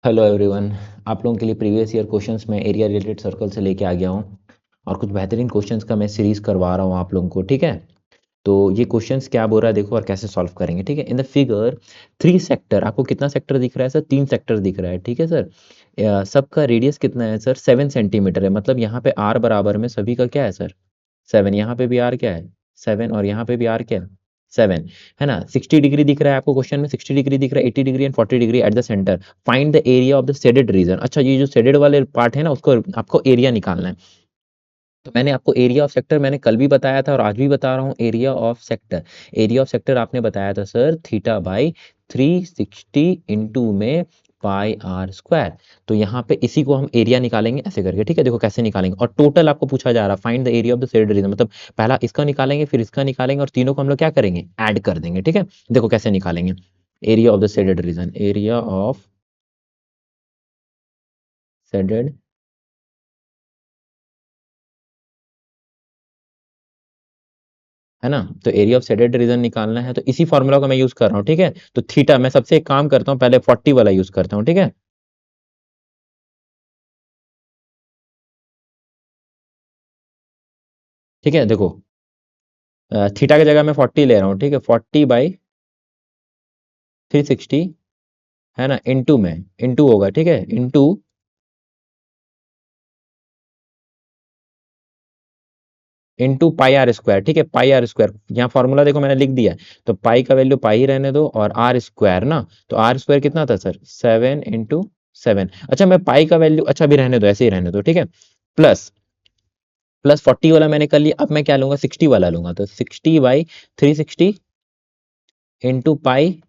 Hello everyone. आप लोगों के लिए प्रीवियस ईयर क्वेश्चंस में एरिया रिलेटेड सर्कल से लेके आ गया हूँ और कुछ बेहतरीन क्वेश्चंस का मैं सीरीज करवा रहा हूँ आप लोगों को। ठीक है, तो ये क्वेश्चंस क्या बोल रहा है देखो और कैसे सॉल्व करेंगे। ठीक है, इन द फिगर 3 सेक्टर, आपको कितना सेक्टर दिख रहा है सर? 3 सेक्टर दिख रहा है। ठीक है सर, सबका रेडियस कितना है सर? 7 सेंटीमीटर है। मतलब यहाँ पे आर बराबर में सभी का क्या है सर? 7। यहाँ पे भी आर क्या है? 7। और यहाँ पे भी आर क्या है? 7 है ना। 60 डिग्री दिख रहा है आपको क्वेश्चन में, 60 डिग्री दिख रहा है, 80 degree and 40 degree at the centre. Find the area of the shaded region. अच्छा, ये जो शेडेड वाले पार्ट है ना, उसको आपको एरिया निकालना है। तो मैंने आपको एरिया ऑफ सेक्टर मैंने कल भी बताया था और आज भी बता रहा हूँ। Area of sector, area of sector आपने बताया था सर थीटा बाई 360 इंटू में पाई आर स्क्वायर। तो यहाँ पे इसी को हम एरिया निकालेंगे ऐसे करके। ठीक है, देखो कैसे निकालेंगे। और टोटल आपको पूछा जा रहा है find the area of the shaded region, मतलब पहला इसका निकालेंगे फिर इसका निकालेंगे और तीनों को हम लोग क्या करेंगे? ऐड कर देंगे। ठीक है, देखो कैसे निकालेंगे area of the shaded region. Area of shaded, है ना। तो एरिया ऑफ शेडेड रीजन निकालना है तो इसी फॉर्मूला को मैं यूज कर रहा हूँ। ठीक है, तो थीटा मैं सबसे एक काम करता हूँ, पहले 40 वाला यूज करता हूँ। ठीक है, ठीक है देखो, थीटा की जगह मैं 40 ले रहा हूँ। ठीक है, 40 बाई 360, है ना, इंटू में इंटू होगा। ठीक है, into into pi R square. ठीक है, पाई आर स्क्वायर, यहाँ फॉर्मूला देखो मैंने लिख दिया है। तो पाई का वैल्यू पाई रहने दो और आर स्क्वायर ना, तो आर स्क्वायर कितना था सर? 7 इंटू 7। अच्छा, मैं पाई का वैल्यू अच्छा भी रहने दो, ऐसे ही रहने दो। ठीक है, प्लस प्लस 40 वाला मैंने कर लिया। अब मैं क्या लूंगा? 60 वाला लूंगा। तो 60/360 इंटू पाई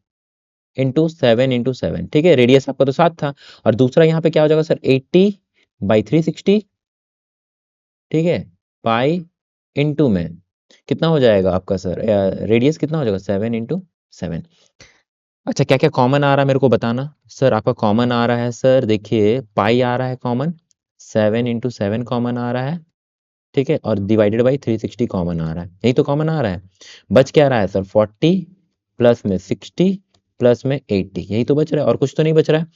इंटू 7। ठीक है, रेडियस आपका तो 7 था। और दूसरा यहाँ पे क्या हो जाएगा सर? 80/360। ठीक है, पाई इंटू में कितना हो जाएगा आपका सर? रेडियस कितना हो जाएगा? 7 इंटू 7। अच्छा, क्या क्या कॉमन आ रहा है मेरे को बताना सर। आपका कॉमन आ रहा है सर, देखिए पाई आ रहा है कॉमन, 7 इंटू 7 कॉमन आ रहा है। ठीक है, और डिवाइडेड बाई 360 कॉमन आ रहा है। यही तो कॉमन आ रहा है। बच क्या रहा है सर? 40 प्लस में 60 प्लस में 80, यही तो बच रहा है और कुछ तो नहीं बच रहा है।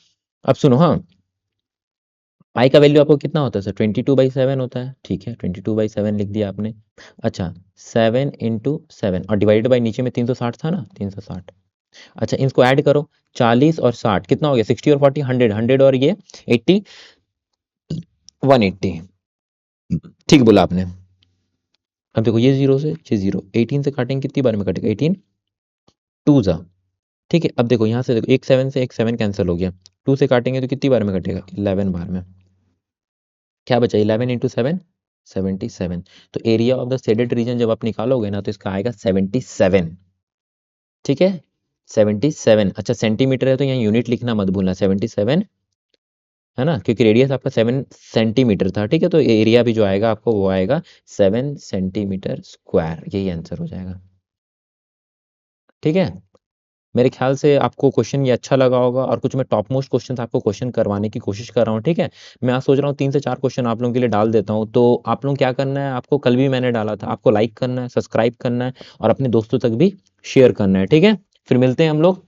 अब सुनो, हाँ, पाई का वैल्यू आपको कितना होता है सर? 22/7 होता है। ठीक है, 22/7 लिख दिया आपने। अच्छा, 7 इंटू 7 और डिवाइडेड बाई नीचे में 360 था ना, 360। अच्छा, इसको ऐड करो, 40 और 60 कितना हो गया? 60 और 40 100, 100 और ये 80, 180। ठीक बोला आपने। अब देखो, ये जीरो से ये जीरो, 18 से काटेंगे कितनी बार में कटेगा? 18 टू जा। ठीक है, अब देखो यहाँ से देखो, एक 7 से एक 7 कैंसिल हो गया। 2 से काटेंगे तो कितनी बार में कटेगा? 11 बार में। क्या बचा? 11 इंटू 7, 77। तो area of the shaded region जब आप निकालोगे ना, तो इसका आएगा 77। ठीक है, 77। अच्छा, सेंटीमीटर है तो यहाँ यूनिट लिखना मत भूलना, 77, है ना, क्योंकि रेडियस आपका 7 सेंटीमीटर था। ठीक है, तो एरिया भी जो आएगा आपको वो आएगा 7 सेंटीमीटर स्क्वायर, यही आंसर हो जाएगा। ठीक है, मेरे ख्याल से आपको क्वेश्चन ये अच्छा लगा होगा और कुछ मैं टॉप मोस्ट क्वेश्चन आपको क्वेश्चन करवाने की कोशिश कर रहा हूँ। ठीक है, मैं आज सोच रहा हूँ 3 से 4 क्वेश्चन आप लोगों के लिए डाल देता हूँ। तो आप लोग क्या करना है, आपको कल भी मैंने डाला था, आपको लाइक करना है, सब्सक्राइब करना है और अपने दोस्तों तक भी शेयर करना है। ठीक है, फिर मिलते हैं हम लोग